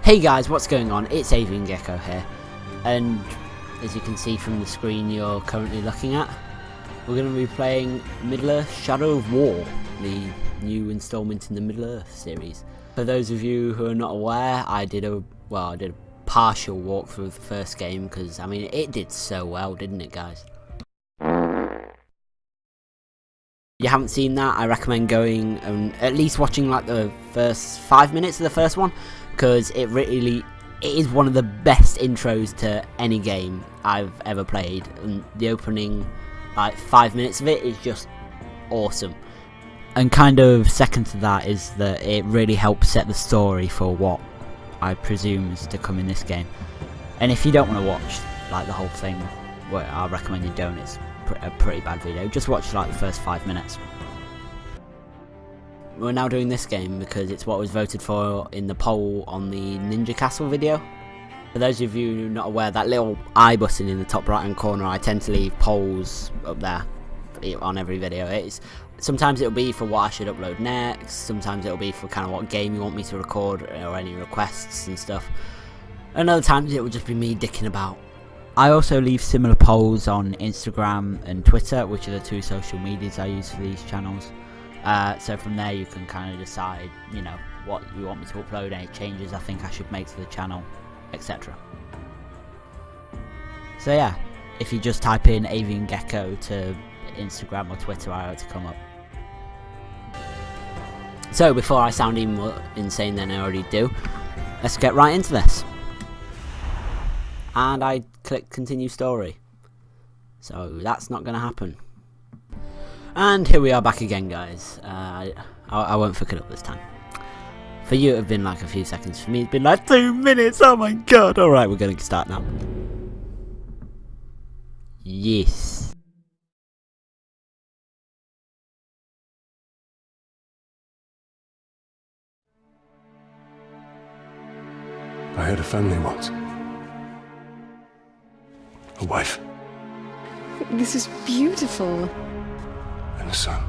Hey guys, what's going on? It's Avian Gecko here, and as you can see from the screen you're currently looking at, we're going to be playing Middle-earth: Shadow of War, the new installment in the Middle-earth series. For those of you who are not aware, I did a partial walkthrough of the first game because, I mean, it did so well, didn't it, guys? If you haven't seen that, I recommend going and at least watching like the first 5 minutes of the first one, because it is one of the best intros to any game I've ever played, and the opening like 5 minutes of it is just awesome. And kind of second to that is that it really helps set the story for what I presume is to come in this game. And if you don't want to watch like the whole thing, well, I recommend you don't. It's a pretty bad video. Just watch like the first 5 minutes. We're now doing this game because it's what was voted for in the poll on the Ninja Castle video. For those of you who are not aware, that little I button in the top right hand corner, I tend to leave polls up there on every video. Sometimes it'll be for what I should upload next, sometimes it'll be for kind of what game you want me to record or any requests and stuff, and other times it will just be me dicking about. I also leave similar polls on Instagram and Twitter, which are the two social medias I use for these channels. So from there you can kind of decide, you know, what you want me to upload, any changes I think I should make to the channel, etc. So yeah, if you just type in Avian Gecko to Instagram or Twitter, I ought to come up. So before I sound even more insane than I already do, let's get right into this. And I click continue story, so that's not gonna happen. And here we are back again, guys. I won't fuck it up this time. For you it have been like a few seconds, for me it's been like 2 minutes. Oh my god. Alright, we're gonna start now. Yes. I had a family once. A wife. This is beautiful. And a son.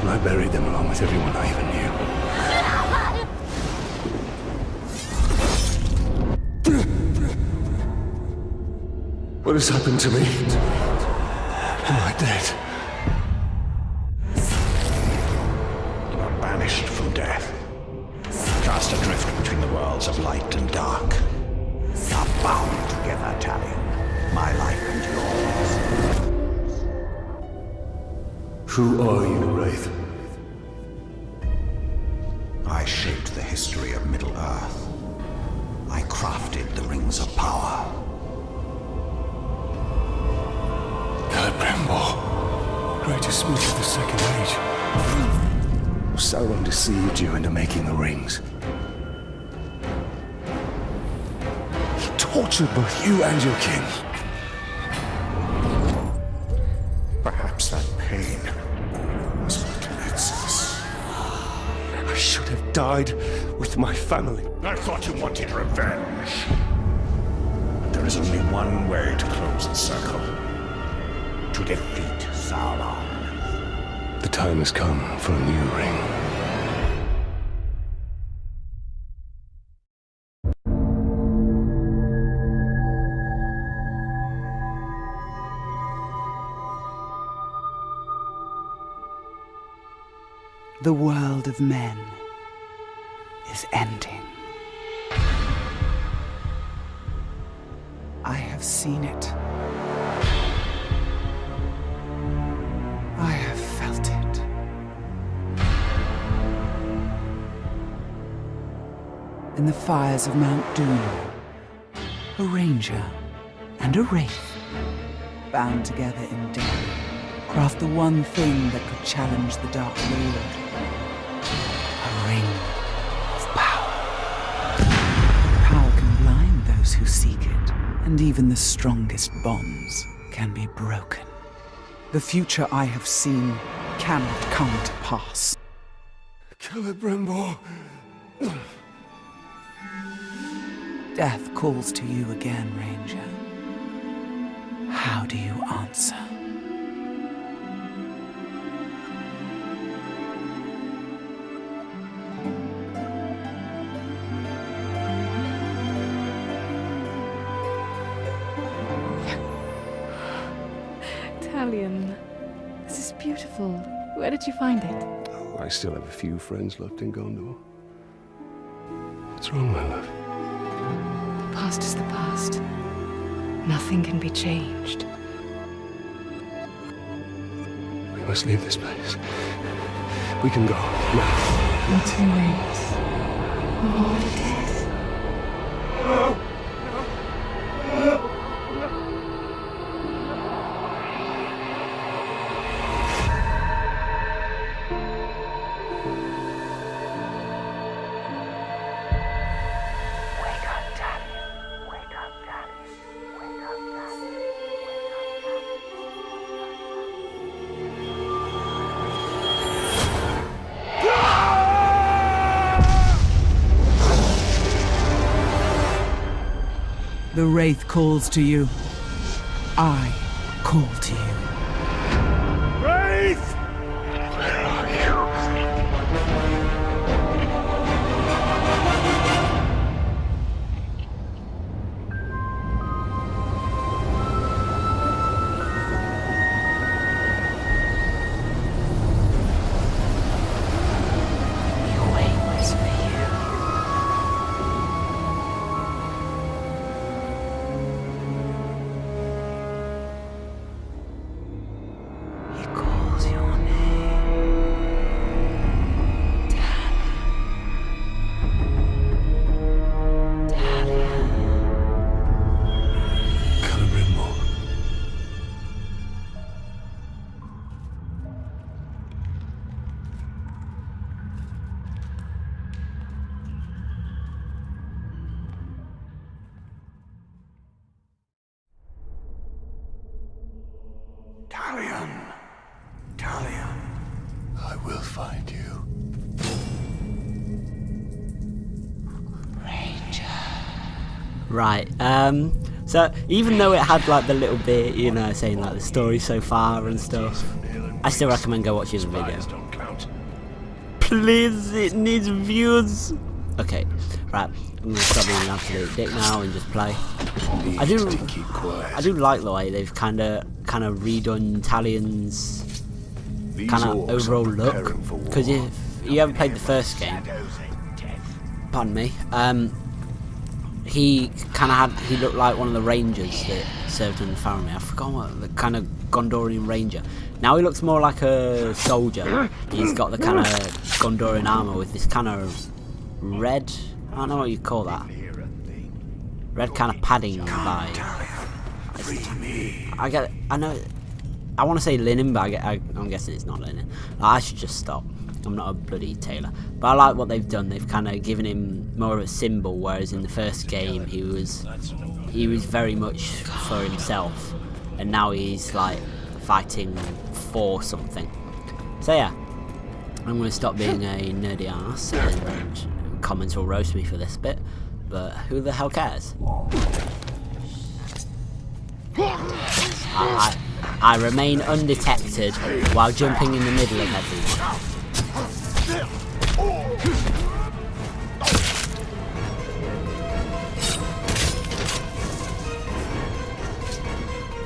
And I buried them along with everyone I even knew. What has happened to me? Am I dead? You are banished from death. Cast adrift between the worlds of light and dark. Are bound together, Talion. My life and yours. Who are you, Wraith? I shaped the history of Middle-earth. I crafted the Rings of Power. Celebrimbor, greatest smith of the Second Age. Sauron deceived you into making the rings. He tortured both you and your king. Perhaps that pain was what connects us. I should have died with my family. I thought you wanted revenge. But there is only one way to close the circle. To defeat Sauron. The time has come for a new ring. The world of men is ending. I have seen it. I have felt it. In the fires of Mount Doom, a ranger and a wraith, bound together in death, craft the one thing that could challenge the Dark Lord. A ring of power. Power can blind those who seek it, and even the strongest bonds can be broken. The future I have seen cannot come to pass. Celebrimbor. Death calls to you again, Ranger. How do you answer? Talion. This is beautiful. Where did you find it? Oh, I still have a few friends left in Gondor. What's wrong, my love? The past is the past. Nothing can be changed. We must leave this place. We can go now. Not too late. All it is. The Wraith calls to you. I call to you. Wraith! Where are you? He waits for you. He calls your name. Talion. Celebrimbor. Talion. Talion. I will find you. Right. So even though it had like the little bit, you know, saying like the story so far and stuff, I still recommend go watching the video. Spies don't count. Please, it needs views. Okay, right. I'm gonna stop being an absolute dick now and just play. I do Keep quiet. I do like the way they've kind of redone Talion's These kind of orcs overall are look. preparing for war. Because if you ever played the first game, pardon me, he kind of had, he looked like one of the rangers that served under Faramir. I forgot what, the kind of Gondorian ranger. Now he looks more like a soldier. He's got the kind of Gondorian armor with this kind of red, I don't know what you call that, red kind of padding vibe. I know, I want to say linen, but I'm guessing it's not linen. I should just stop. I'm not a bloody tailor. But I like what they've done. They've kind of given him more of a symbol, whereas in the first game he was very much for himself, and now he's like fighting for something. So yeah, I'm going to stop being a nerdy ass, and comments will roast me for this bit, but who the hell cares? I remain undetected while jumping in the middle of everyone.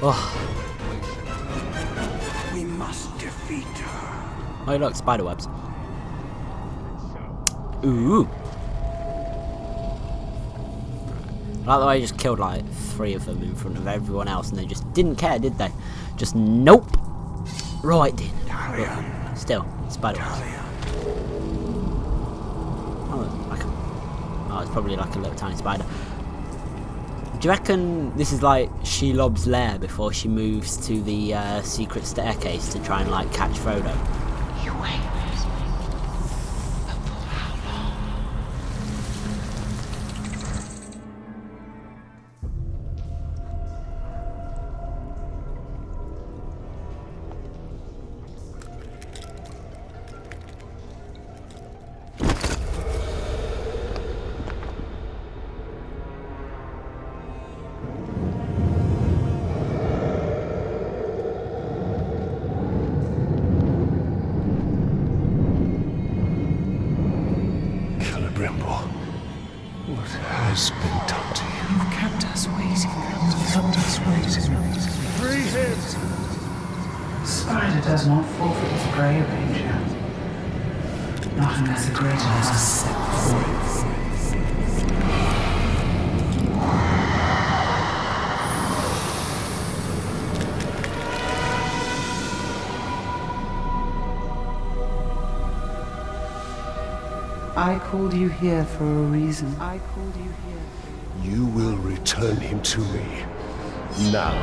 Oh, We must defeat her. oh look, spiderwebs. Ooh. I like the way I just killed like 3 of them in front of everyone else and they just didn't care, did they? Just nope. Right then. But still, spiderwebs. Oh, it's probably like a little tiny spider. Do you reckon this is like Shelob's lair before she moves to the secret staircase to try and like catch Frodo? You wait with me. But for how long? Celebrimbor, what has been done to you? You've kept us waiting. You've kept us waiting. Free him! Spider does not forfeit its prey, Ranger. Not unless a greater has set before it. I called you here for a reason. I called you here. You will return him to me. Now.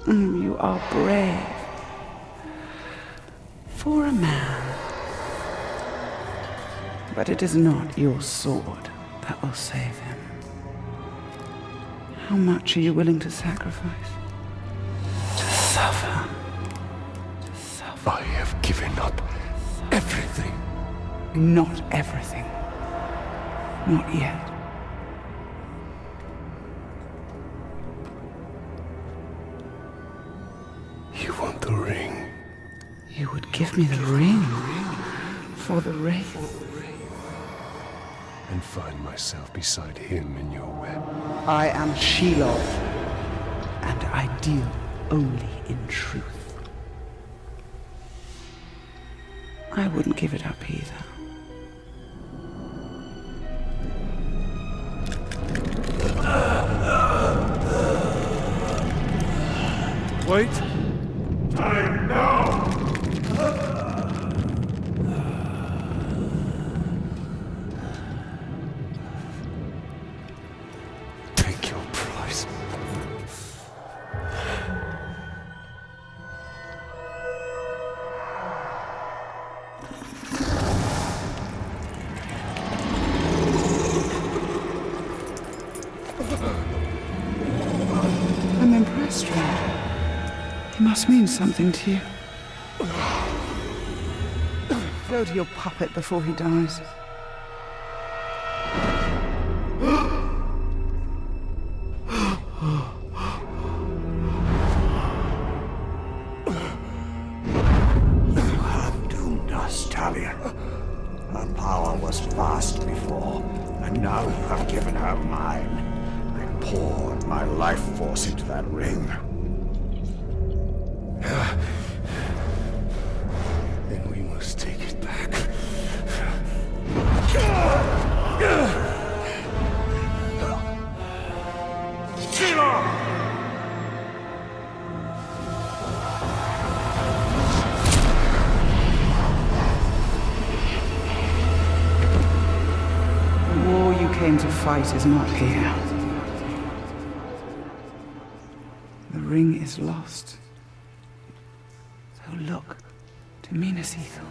You are brave. For a man. But it is not your sword that will save him. How much are you willing to sacrifice? To suffer. To suffer. I have given up everything. Not everything. Not yet. You want the ring? You would give me the ring for the Wraith. And find myself beside him in your web. I am Shelob, and I deal only in truth. I wouldn't give it up either. Wait! Time now! Take your price. I'm impressed, Ranger. He must mean something to you. Go to your puppet before he dies. You have doomed us, Talion. Her power was vast before, and now you have given her mine. I poured my life force into that ring. Then we must take it back. The war you came to fight is not here. The ring is lost. So look to Minas Ithil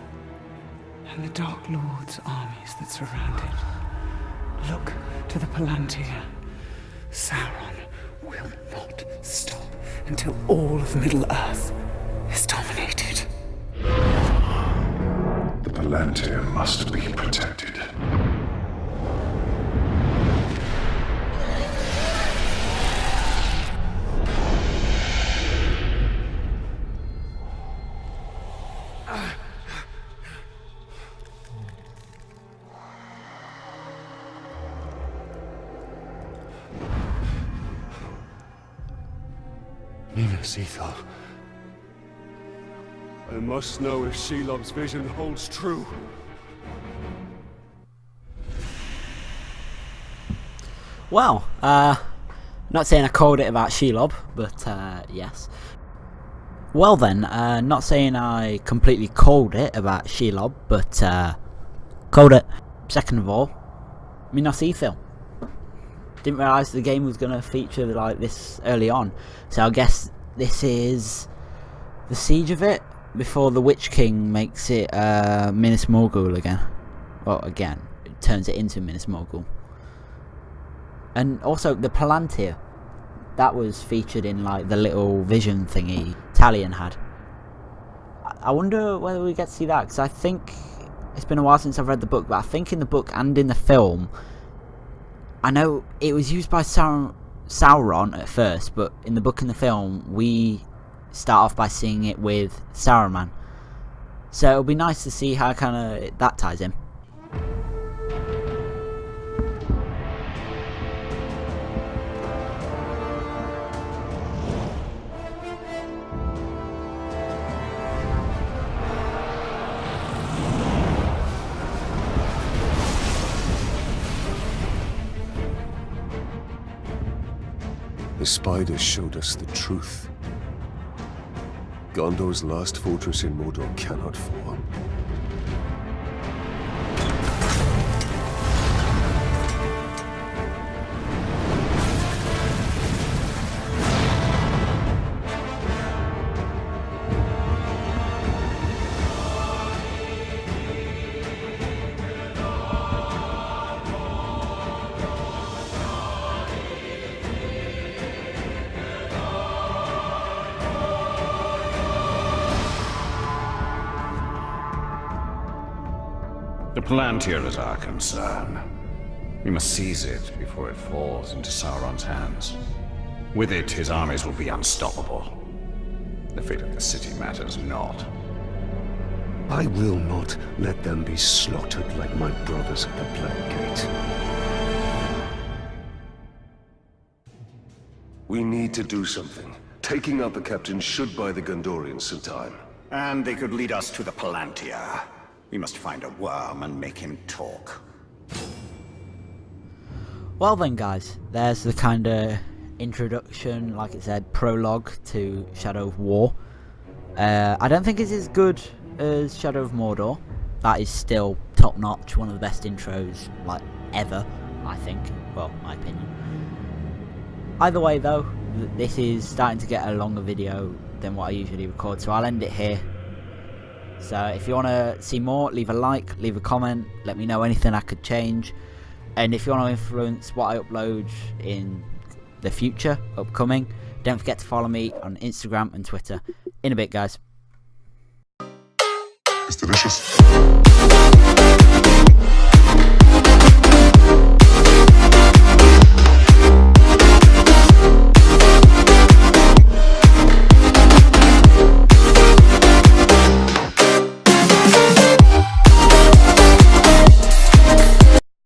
and the Dark Lord's armies that surround it. Look to the Palantir. Sauron will not stop until all of Middle-earth is dominated. The Palantir must be protected. Minas Ithil. I must know if Shelob's vision holds true. Well, not saying I called it about Shelob, but yes. Well then, not saying I completely called it about Shelob, but called it. Second of all, Minas Ithil. Didn't realise the game was going to feature like this early on, so I guess this is the siege of it before the Witch King makes it Minas Morgul again. Well, again, it turns it into Minas Morgul. And also the Palantir, that was featured in like the little vision thingy Talion had. I wonder whether we get to see that, because I think it's been a while since I've read the book, but I think in the book and in the film, I know it was used by Sauron at first, but in the book and the film we start off by seeing it with Saruman. So it'll be nice to see how kind of that ties in. spiders showed us the truth. Gondor's last fortress in Mordor cannot fall. The Palantir is our concern. We must seize it before it falls into Sauron's hands. With it, his armies will be unstoppable. The fate of the city matters not. I will not let them be slaughtered like my brothers at the Black Gate. We need to do something. Taking out the captain should buy the Gondorians some time. And they could lead us to the Palantir. We must find a worm and make him talk. Well then guys, there's the kind of introduction, like it said, prologue to Shadow of War. I don't think it's as good as Shadow of Mordor. That is still top notch, one of the best intros like ever, I think. Well, my opinion. Either way though, this is starting to get a longer video than what I usually record, so I'll end it here. So if you want to see more, leave a like, leave a comment, let me know anything I could change. And if you want to influence what I upload in the future, upcoming, don't forget to follow me on Instagram and Twitter. In a bit, guys. It's delicious.